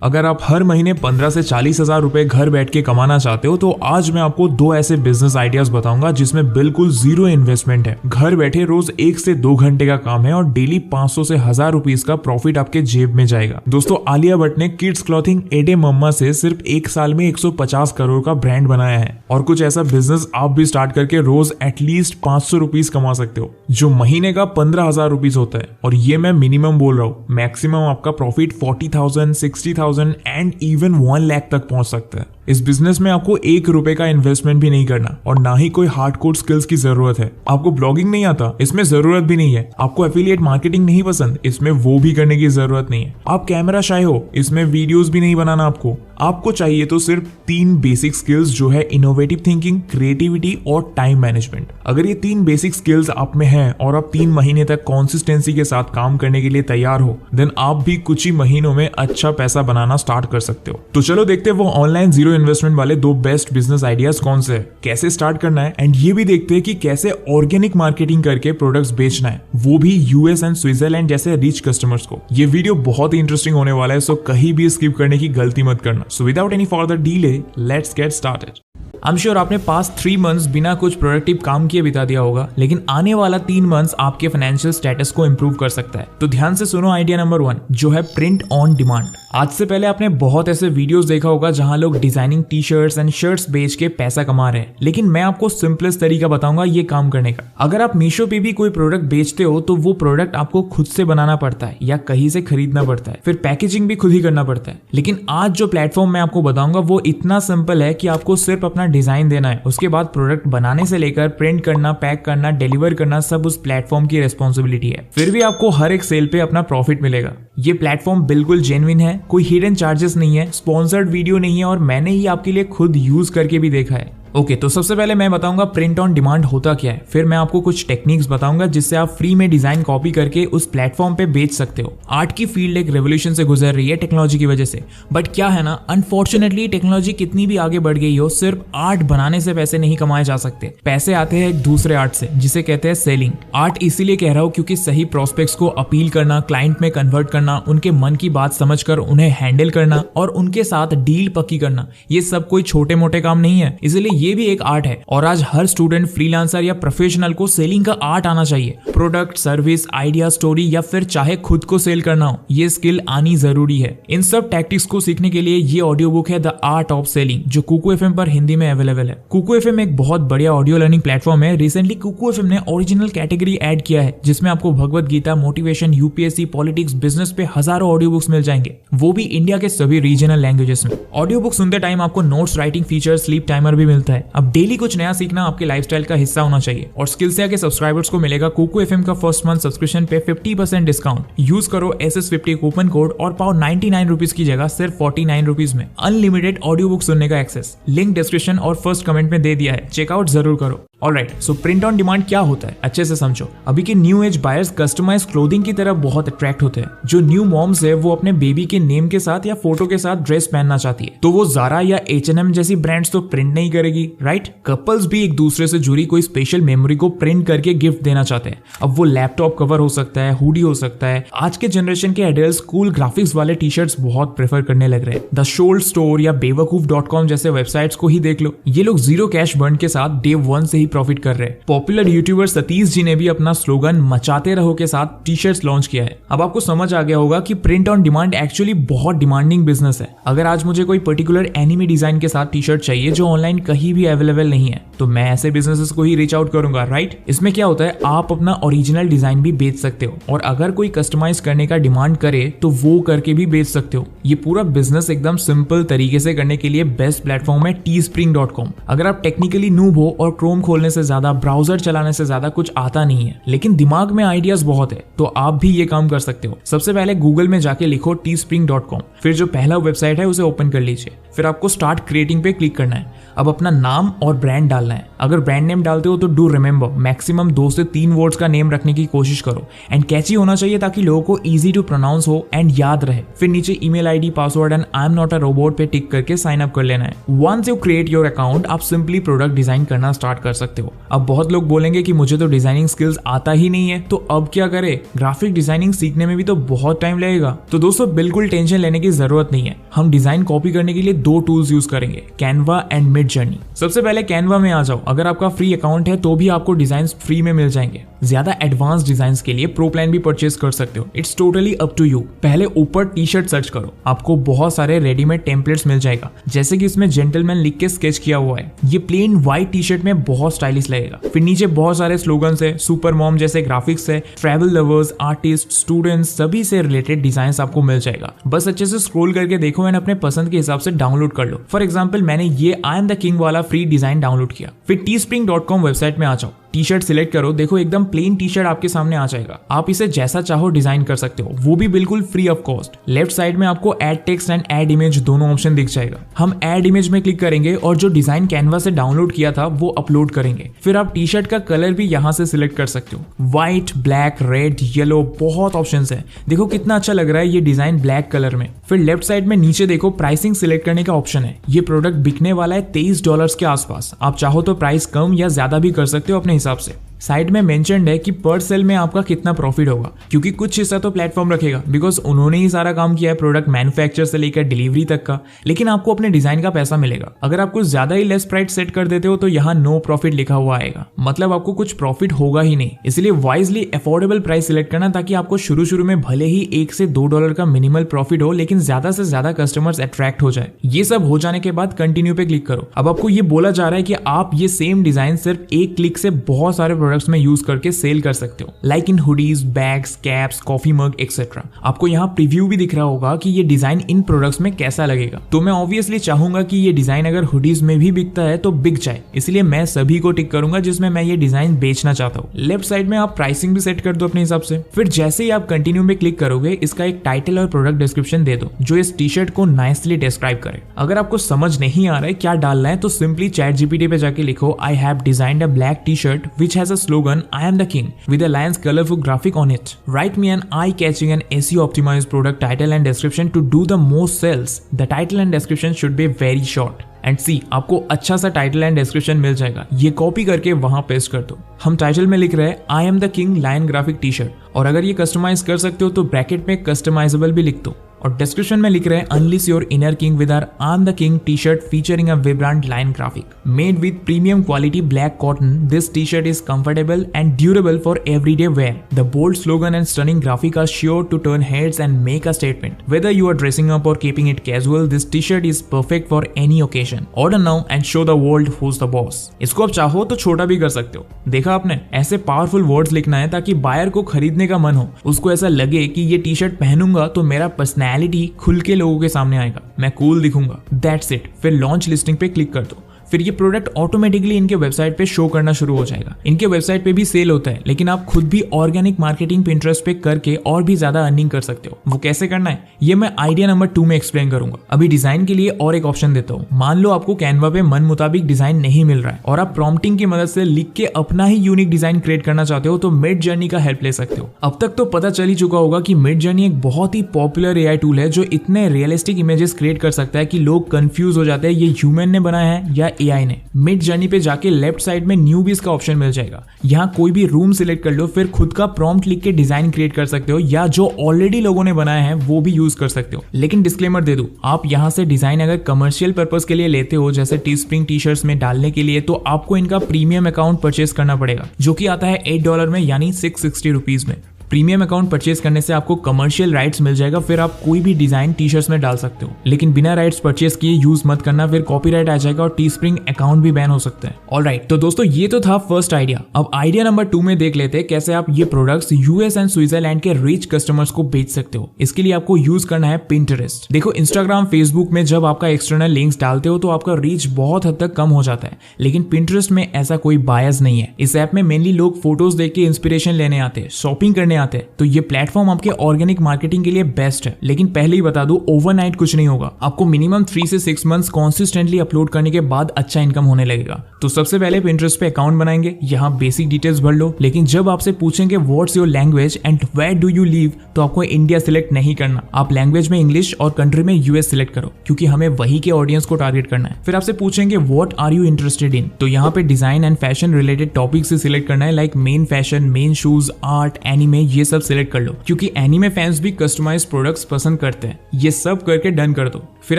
अगर आप हर महीने 15 से 40 हजार रुपए घर बैठ के कमाना चाहते हो तो आज मैं आपको 2 ऐसे बिजनेस आइडियाज बताऊंगा जिसमें बिल्कुल जीरो इन्वेस्टमेंट है। घर बैठे रोज 1 से 2 घंटे का काम है और डेली 500 से 1000 रुपीज का प्रॉफिट आपके जेब में जाएगा। दोस्तों, आलिया भट्ट ने किड्स क्लॉथिंग एडे मम्मा से सिर्फ 1 साल में 150 करोड़ का ब्रांड बनाया है और कुछ ऐसा बिजनेस आप भी स्टार्ट करके रोज एटलीस्ट 500 रुपीज कमा सकते हो, जो महीने का 15,000 रुपीज होता है। और ये मैं मिनिमम बोल रहा हूँ, मैक्सिमम आपका प्रॉफिट 40,000, 60,000 एंड इवन 1 लाख तक पहुंच सकता है। इस बिजनेस में आपको 1 रुपए का इन्वेस्टमेंट भी नहीं करना और ना ही कोई हार्डकोर स्किल्स की जरूरत है। आपको ब्लॉगिंग नहीं आता, इसमें जरूरत भी नहीं है। आपको एफिलिएट मार्केटिंग नहीं पसंद, इसमें वो भी करने की जरूरत नहीं है। आप कैमरा शाय हो, इसमें वीडियोस भी नहीं बनाना आपको चाहिए तो सिर्फ 3 बेसिक स्किल्स, जो है इनोवेटिव थिंकिंग, क्रिएटिविटी और टाइम मैनेजमेंट। अगर ये 3 बेसिक स्किल्स आप में हैं और आप 3 महीने तक कंसिस्टेंसी के साथ काम करने के लिए तैयार हो, देन आप भी कुछ ही महीनों में अच्छा पैसा बनाना स्टार्ट कर सकते हो। तो चलो देखते हैं वो ऑनलाइन जीरो इन्वेस्टमेंट वाले 2 बेस्ट बिजनेस आइडियाज कौन से हैं, कैसे स्टार्ट करना है, एंड ये भी देखते हैं कि कैसे ऑर्गेनिक मार्केटिंग करके प्रोडक्ट्स बेचना है, वो भी यूएस एंड स्विट्जरलैंड जैसे रिच कस्टमर्स को। ये वीडियो बहुत ही इंटरेस्टिंग होने वाला है, सो कहीं भी स्किप करने की गलती मत करना। So without any further delay, let's get started. I'm sure आपने पास्ट 3 मंथ्स बिना कुछ प्रोडक्टिव काम किए बिता दिया होगा, लेकिन आने वाला 3 मंथ्स आपके फाइनेंशियल स्टेटस को इंप्रूव कर सकता है। तो ध्यान से सुनो आइडिया नंबर 1, जो है प्रिंट ऑन डिमांड। आज से पहले आपने बहुत ऐसे वीडियोस देखा होगा जहां लोग designing T shirts and shirts बेच के पैसा कमा रहे हैं, लेकिन मैं आपको सिंपलेस्ट तरीका बताऊंगा ये काम करने का। अगर आप मीशो पे भी कोई प्रोडक्ट बेचते हो तो वो प्रोडक्ट आपको खुद से बनाना पड़ता है या कहीं से खरीदना पड़ता है, फिर पैकेजिंग भी खुद ही करना पड़ता है। लेकिन आज जो प्लेटफॉर्म मैं आपको बताऊंगा वो इतना सिंपल है कि आपको सिर्फ अपना डिजाइन देना है, उसके बाद प्रोडक्ट बनाने से लेकर प्रिंट करना, पैक करना, डिलीवर करना सब उस प्लेटफॉर्म की रिस्पॉन्सिबिलिटी है। फिर भी आपको हर एक सेल पे अपना प्रॉफिट मिलेगा। ये प्लेटफॉर्म बिल्कुल जेन्युइन है, कोई हिडन चार्जेस नहीं है, स्पॉन्सर्ड वीडियो नहीं है और मैंने ही आपके लिए खुद यूज करके भी देखा है। ओके, तो सबसे पहले मैं बताऊंगा प्रिंट ऑन डिमांड होता क्या है, फिर मैं आपको कुछ टेक्निक्स बताऊंगा जिससे आप फ्री में डिजाइन कॉपी करके उस प्लेटफॉर्म पे बेच सकते हो। आर्ट की फील्ड एक रेवोल्यूशन से गुजर रही है टेक्नोलॉजी की वजह से, बट क्या है ना, अनफॉर्चुनेटली टेक्नोलॉजी कितनी भी आगे बढ़ गई हो, सिर्फ आर्ट बनाने से पैसे नहीं कमाए जा सकते। पैसे आते हैं एक दूसरे आर्ट से, जिसे कहते हैं सेलिंग। आर्ट इसीलिए कह रहा हूँ क्योंकि सही प्रोस्पेक्ट्स को अपील करना, क्लाइंट में कन्वर्ट करना, उनके मन की बात समझकर उन्हें हैंडल करना और उनके साथ डील पक्की करना, ये सब कोई छोटे मोटे काम नहीं है, इसलिए ये भी एक आर्ट है। और आज हर स्टूडेंट, फ्रीलांसर या प्रोफेशनल को सेलिंग का आर्ट आना चाहिए। प्रोडक्ट, सर्विस, आइडिया, स्टोरी या फिर चाहे खुद को सेल करना हो, ये स्किल आनी जरूरी है। इन सब टैक्टिक्स को सीखने के लिए ये ऑडियो बुक है द आर्ट ऑफ सेलिंग, जो कुकू एफएम पर हिंदी में अवेलेबल है। कुकू एफएम एक बहुत बढ़िया ऑडियो लर्निंग प्लेटफॉर्म है। रिसेंटली कुकू एफएम ने ओरिजिनल कैटेगरी ऐड किया है जिसमें आपको Bhagavad Gita, motivation, UPSC, politics, business पे हजारों ऑडियो बुक्स मिल जाएंगे, वो भी इंडिया के सभी रीजनल लैंग्वेजेस में। ऑडियो बुक सुनते टाइम आपको notes, writing feature, sleep timer भी मिलता है। अब डेली कुछ नया सीखना आपके लाइफस्टाइल का हिस्सा होना चाहिए और स्किल्सिया के सब्सक्राइबर्स को मिलेगा कुकू एफएम का फर्स्ट मंथ सब्सक्रिप्शन पे 50% डिस्काउंट। यूज करो SS50 कूपन कोड और पाओ 99 रुपीज की जगह सिर्फ 49 रुपीज में अनलिमिटेड ऑडियो बुक सुनने का एक्सेस। लिंक डिस्क्रिप्शन और फर्स्ट कमेंट में दे दिया है, चेकआउट जरूर करो। Alright, so print on demand क्या होता है अच्छे से समझो। अभी के new age buyers customize clothing की तरफ बहुत अट्रैक्ट होते हैं। जो न्यू मॉम्स है वो अपने बेबी के नेम के साथ या फोटो के साथ ड्रेस पहनना चाहती है, तो वो ज़ारा या H&M जैसी ब्रांड्स तो प्रिंट नहीं करेगी, राइट। कपल्स भी एक दूसरे से जुड़ी कोई स्पेशल मेमोरी को प्रिंट करके गिफ्ट देना चाहते हैं। अब वो लैपटॉप कवर हो सकता है, हुडी हो सकता है। आज के जनरेशन के एडल्ट्स कूल ग्राफिक्स वाले टी शर्ट्स बहुत प्रेफर करने लग रहे हैं। द शोल्ड स्टोर या बेवकूफ.com जैसे वेबसाइट्स को ही देख लो, ये लोग जीरो कैश बर्न के साथ डे 1 से ही प्रॉफिट कर रहे हैं। पॉपुलर यूट्यूबर सतीश जी ने भी अपना स्लोगन मचाते रहो के साथ टी शर्ट्स लॉन्च किया है। अब आपको समझ आ गया होगा कि प्रिंट ऑन डिमांड एक्चुअली बहुत डिमांडिंग बिजनेस है। अगर आज मुझे कोई पर्टिकुलर एनिमे डिजाइन के साथ टी शर्ट चाहिए जो ऑनलाइन कहीं भी अवेलेबल नहीं है, तो मैं ऐसे बिजनेसेस को ही रीच आउट करूंगा, राइट। इसमें क्या होता है, आप अपना ओरिजिनल डिजाइन भी बेच सकते हो और अगर कोई कस्टमाइज करने का डिमांड करे तो वो करके भी बेच सकते हो। ये पूरा बिजनेस एकदम सिंपल तरीके से करने के लिए बेस्ट प्लेटफॉर्म है teespring.com। अगर आप टेक्निकली नूब हो और क्रोम खोलने से ज्यादा, ब्राउजर चलाने से ज्यादा कुछ आता नहीं है, लेकिन दिमाग में आइडियाज बहुत है, तो आप भी ये काम कर सकते हो। सबसे पहले गूगल में जाके लिखो teespring.com, फिर जो पहला वेबसाइट है उसे ओपन कर लीजिए, फिर आपको स्टार्ट क्रिएटिंग पे क्लिक करना है। अब अपना नाम और ब्रांड डालना है। अगर ब्रांड नेम डालते हो तो डू रिमेंबर मैक्सिमम 2 से 3 वर्ड्स का नेम रखने की कोशिश करो एंड कैची होना चाहिए ताकि लोगों को इजी टू प्रोनाउंस हो एंड याद रहे। फिर नीचे email ID, password and I am not a robot पे टिक करके साइन अप कर लेना है। Once you create your account, आप सिंपली प्रोडक्ट डिजाइन करना स्टार्ट कर सकते हो। सकते हो। अब बहुत लोग बोलेंगे कि मुझे तो डिजाइनिंग स्किल्स आता ही नहीं है, तो अब क्या करें? ग्राफिक डिजाइनिंग सीखने में भी तो बहुत टाइम लगेगा। तो दोस्तों बिल्कुल टेंशन लेने की जरूरत नहीं है। हम डिजाइन कॉपी करने के लिए दो टूल्स यूज करेंगे, कैनवा एंड मिडजर्नी। सबसे पहले कैनवा में आ जाओ। अगर आपका फ्री अकाउंट है तो भी आपको डिजाइन फ्री में मिल जाएंगे। ज्यादा एडवांस डिजाइन के लिए प्रो प्लान भी परचेज कर सकते हो। It's totally up to you. पहले ऊपर टी शर्ट सर्च करो, आपको बहुत सारे रेडीमेड टेम्पलेट्स मिल जाएगा, जैसे कि इसमें जेंटलमैन लिख के स्केच किया हुआ है। ये प्लेन व्हाइट टी शर्ट में बहुत स्टाइलिश लगेगा। फिर नीचे बहुत सारे स्लोगन्स है, सुपर मॉम जैसे ग्राफिक्स है, ट्रैवल लवर्स, आर्टिस्ट, स्टूडेंट्स सभी से रिलेटेड डिजाइन आपको मिल जाएगा। बस अच्छे से स्क्रॉल करके देखो एंड अपने पसंद के हिसाब से डाउनलोड कर लो। फॉर एग्जाम्पल मैंने ये आई एम द किंग वाला फ्री डिजाइन डाउनलोड किया। फिर teespring.com वेबसाइट में आ जाओ, टी शर्ट सिलेक्ट करो। देखो एकदम प्लेन टी शर्ट आपके सामने आ जाएगा। आप इसे जैसा चाहो डिजाइन कर सकते हो, वो भी बिल्कुल free of cost. Left side में आपको add text and add image दोनों ऑप्शन दिख जाएगा। हम ऐड इमेज में क्लिक करेंगे और जो डिजाइन कैनवा से डाउनलोड किया था वो अपलोड करेंगे। फिर आप टी शर्ट का कलर भी यहाँ से सिलेक्ट कर सकते हो, व्हाइट, ब्लैक, रेड, येलो, बहुत ऑप्शन है। देखो कितना अच्छा लग रहा है ये डिजाइन ब्लैक कलर में। फिर लेफ्ट साइड में नीचे देखो प्राइसिंग सिलेक्ट करने का ऑप्शन है। ये प्रोडक्ट बिकने वाला है $23 के आसपास। आप चाहो तो प्राइस कम या ज्यादा भी कर सकते हो अपने हिसाब से। साइड में मेंशन्ड है कि पर सेल में आपका कितना प्रॉफिट होगा, क्योंकि कुछ हिस्सा तो प्लेटफॉर्म रखेगा, बिकॉज उन्होंने ही सारा काम किया है प्रोडक्ट मैन्युफैक्चर से लेकर डिलीवरी तक का। लेकिन आपको अपने डिजाइन का पैसा मिलेगा। अगर आप कुछ ज्यादा ही लेस प्राइस सेट कर देते हो तो यहाँ नो प्रॉफिट लिखा हुआ आएगा, मतलब आपको कुछ प्रॉफिट होगा ही नहीं। इसलिए वाइजली अफोर्डेबल प्राइस सिलेक्ट करना, ताकि आपको शुरू में भले ही $1 से $2 का मिनिमल प्रॉफिट हो, लेकिन ज्यादा से ज्यादा कस्टमर्स अट्रैक्ट हो जाए। ये सब हो जाने के बाद कंटिन्यू पे क्लिक करो। अब आपको ये बोला जा रहा है कि आप ये सेम डिजाइन सिर्फ एक क्लिक से बहुत सारे प्रोडक्ट्स में यूज करके सेल कर सकते हो, like in hoodies, bags, caps, coffee mug etcetera. आपको यहाँ प्रीव्यू भी दिख रहा होगा कि ये डिजाइन इन प्रोडक्ट्स में कैसा लगेगा। तो मैं ऑब्वियसली चाहूंगा कि ये डिजाइन अगर हुडीज में भी बिकता है तो बिक जाए, इसलिए मैं सभी को टिक करूंगा जिसमें मैं ये डिजाइन बेचना चाहता हूँ। लेफ्ट साइड में आप प्राइसिंग भी सेट कर दो अपने हिसाब से। फिर जैसे ही आप कंटिन्यू में क्लिक करोगे, इसका एक टाइटल और प्रोडक्ट डिस्क्रिप्शन दे दो जो इस टी शर्ट को नाइसली डिस्क्राइब करे। अगर आपको समझ नहीं आ रहा है क्या डालना है तो सिंपली ChatGPT पे जाके लिखो, I have designed a black T shirt which has a slogan I am the king with a lion's colorful graphic on it. Write me an eye-catching and SEO optimized product title and description to do the most sales. The title and description should be very short. And see आपको अच्छा सा title and description मिल जाएगा। ये copy करके वहां paste कर दो। हम टाइटल में लिख रहे हैं I am the king lion graphic T shirt, और अगर ये कस्टमाइज कर सकते हो तो ब्रैकेट में कस्टमाइजेबल भी लिख दो। और डिस्क्रिप्शन में लिख रहे हैं unleash your inner king with our I am the king T shirt featuring a vibrant line graphic made with premium quality black cotton. This T shirt is comfortable and durable for everyday wear. The bold slogan and stunning graphic are sure to turn heads and make a statement. Whether you are dressing up or keeping it casual, this t-shirt is perfect for any occasion. Order now and show the world who's the boss. इसको आप चाहो तो छोटा भी कर सकते हो। देखा आपने, ऐसे पावरफुल वर्ड्स लिखना है ताकि बायर को खरीदने का मन हो, उसको ऐसा लगे कि ये टी शर्ट पहनूंगा तो मेरा पर्सनैलिटी खुल के लोगों के सामने आएगा, मैं कूल दिखूंगा। That's it. फिर लॉन्च लिस्टिंग पे क्लिक कर दो। फिर ये प्रोडक्ट ऑटोमेटिकली इनके वेबसाइट पे शो करना शुरू हो जाएगा। इनके वेबसाइट पे भी सेल होता है, लेकिन आप खुद भी ऑर्गेनिक मार्केटिंग पिंटरेस्ट पे करके और भी ज्यादा अर्निंग कर सकते हो। वो कैसे करना है ये मैं आइडिया नंबर 2 में एक्सप्लेन करूंगा। अभी डिजाइन के लिए और एक ऑप्शन देता हूँ। मान लो आपको कैनवा पे मन मुताबिक डिजाइन नहीं मिल रहा है और आप प्रॉम्प्टिंग की मदद से लिख के अपना ही यूनिक डिजाइन क्रिएट करना चाहते हो, तो मिड जर्नी का हेल्प ले सकते हो। अब तक तो पता चल ही चुका होगा कि मिड जर्नी एक बहुत ही पॉपुलर एआई टूल है जो इतने रियलिस्टिक इमेजेस क्रिएट कर सकता है कि लोग कंफ्यूज हो जाते हैं ये ह्यूमन ने बनाया है या एआई ने। मिड जर्नी पे जाके लेफ्ट साइड में न्यूबीज का ऑप्शन मिल जाएगा। यहाँ कोई भी रूम सिलेक्ट कर लो, फिर खुद का प्रॉम्प्ट लिख के डिजाइन क्रिएट कर सकते हो, या जो ऑलरेडी लोगों ने बनाया है वो भी यूज कर सकते हो। लेकिन डिस्क्लेमर दे दूं, आप यहाँ से डिजाइन अगर कमर्शियल पर्पस के लिए लेते हो, जैसे टीस्प्रिंग टी शर्ट्स में डालने के लिए, तो आपको इनका प्रीमियम अकाउंट परचेज करना पड़ेगा, जो कि आता है $8 में, यानी 660 रुपीज में। प्रीमियम अकाउंट परचेज करने से आपको कमर्शियल राइट्स मिल जाएगा, फिर आप कोई भी डिजाइन टी शर्ट्स में डाल सकते हो। लेकिन बिना राइट्स परचेज किए यूज मत करना, फिर कॉपीराइट आ जाएगा और टीस्प्रिंग अकाउंट भी बैन हो सकता है। ऑलराइट, तो दोस्तों ये तो था फर्स्ट आइडिया। अब आइडिया नंबर 2 में देख लेते हैं कैसे आप ये प्रोडक्ट्स यूएस एंड स्विट्जरलैंड के रिच कस्टमर्स को बेच सकते हो। इसके लिए आपको यूज करना है पिंटरेस्ट। देखो, इंस्टाग्राम, फेसबुक में जब आपका एक्सटर्नल लिंक्स डालते हो तो आपका रीच बहुत हद तक कम हो जाता है, लेकिन पिंटरेस्ट में ऐसा कोई बायस नहीं है। इस ऐप में मेनली लोग फोटोज देख के इंस्पिरेशन लेने आते हैं, शॉपिंग करने आते हैं। तो ये प्लेटफॉर्म आपके ऑर्गेनिक मार्केटिंग के लिए बेस्ट है, लेकिन पहले ही बता दूं ओवरनाइट कुछ नहीं होगा। आपको मिनिमम 3 से 6 मंथ्स कॉन्सिस्टेंटली अपलोड करने के बाद अच्छा इनकम होने लगेगा। तो सबसे पहले Pinterest पे अकाउंट बनाएंगे, यहाँ बेसिक डिटेल्स भर लो, लेकिन जब आपसे पूछेंगे what's your language and where do you live, तो आपको इंडिया सिलेक्ट नहीं करना। आप लैंग्वेज में इंग्लिश और कंट्री में यूएस सिलेक्ट करो, क्योंकि हमें वही के ऑडियंस को टारगेट करना है। फिर आपसे पूछेंगे what are you interested in, तो यहाँ पे design and fashion related topic से सिलेक्ट करना है, like men fashion, men shoes, art, anime, ये सब सिलेक्ट कर लो, क्योंकि एनिमे फैंस भी कस्टमाइज प्रोडक्ट्स पसंद करते हैं। ये सब करके डन कर दो। फिर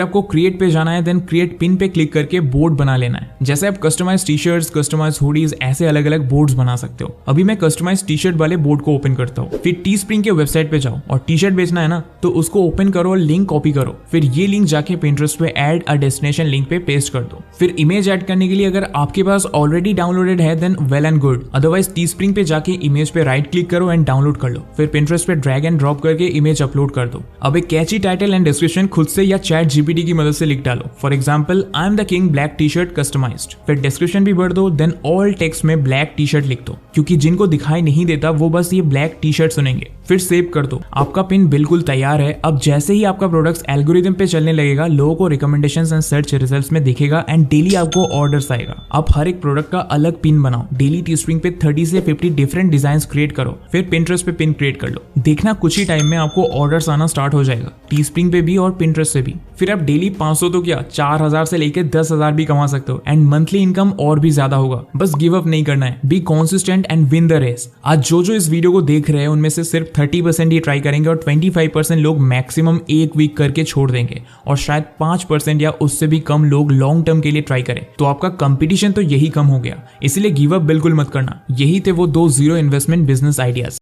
आपको क्रिएट पे जाना है, देन क्रिएट पिन पे क्लिक करके बोर्ड बना लेना है। जैसे आप customize T shirts, customize hoodies, ऐसे अलग अलग बोर्ड्स बना सकते हो। अभी मैं कस्टमाइज टी शर्ट वाले बोर्ड को ओपन करता हूँ। फिर टी स्प्रिंग के वेबसाइट पे जाओ और टी शर्ट बेचना है ना, तो उसको ओपन करो और लिंक कॉपी करो। फिर ये लिंक जाके Pinterest पे ऐड अ डेस्टिनेशन लिंक पे पेस्ट कर दो। फिर इमेज ऐड करने के लिए अगर आपके पास ऑलरेडी डाउनलोडेड है then well and good, otherwise Teespring पे जाके इमेज पे राइट क्लिक करो एंड डाउनलोड कर लो। फिर Pinterest पे ड्रैग एंड ड्रॉप करके इमेज अपलोड कर दो। अब एक कैची टाइटल एंड डिस्क्रिप्शन खुद से या चैट जीपीटी की मदद से लिख डालो। For example, I am the king black T shirt customized. फिर डिस्क्रिप्शन भी भर दो, देन ऑल टेक्स्ट में ब्लैक टी शर्ट लिख दो, क्योंकि जिनको दिखाई नहीं देता वो बस ये ब्लैक टी शर्ट सुनेंगे। फिर सेव कर दो। आपका पिन बिल्कुल तैयार है। अब जैसे ही आपका प्रोडक्ट्स एल्गोरिदम पे चलने लगेगा, लोगों को रिकमेंडेशंस एंड सर्च रिजल्ट्स में दिखेगा एंड डेली आपको ऑर्डर्स आएगा। आप हर एक प्रोडक्ट का अलग पिन बनाओ। डेली टी स्प्रिंग पे 30 से 50 डिफरेंट डिजाइन्स क्रिएट करो। फिर Pinterest पे पिन क्रिएट कर लो। देखना कुछ ही टाइम में आपको ऑर्डर्स आना स्टार्ट हो जाएगा, टी स्प्रिंग पे भी और Pinterest से भी। फिर आप डेली 500 तो क्या 4000 से लेके 10,000 भी कमा सकते हो एंड मंथली इनकम और भी ज्यादा होगा। बस गिव अप नहीं करना है, be consistent and win the race. आज जो इस वीडियो को देख रहे हैं उनमें से सिर्फ 30% ही ट्राई करेंगे और 25% लोग मैक्सिमम एक वीक करके छोड़ देंगे, और शायद 5% या उससे भी कम लोग लॉन्ग टर्म के लिए ट्राई करें। तो आपका कंपटीशन तो यही कम हो गया, इसलिए गिव अप बिल्कुल मत करना। यही थे वो 2 जीरो इन्वेस्टमेंट बिजनेस आइडियाज।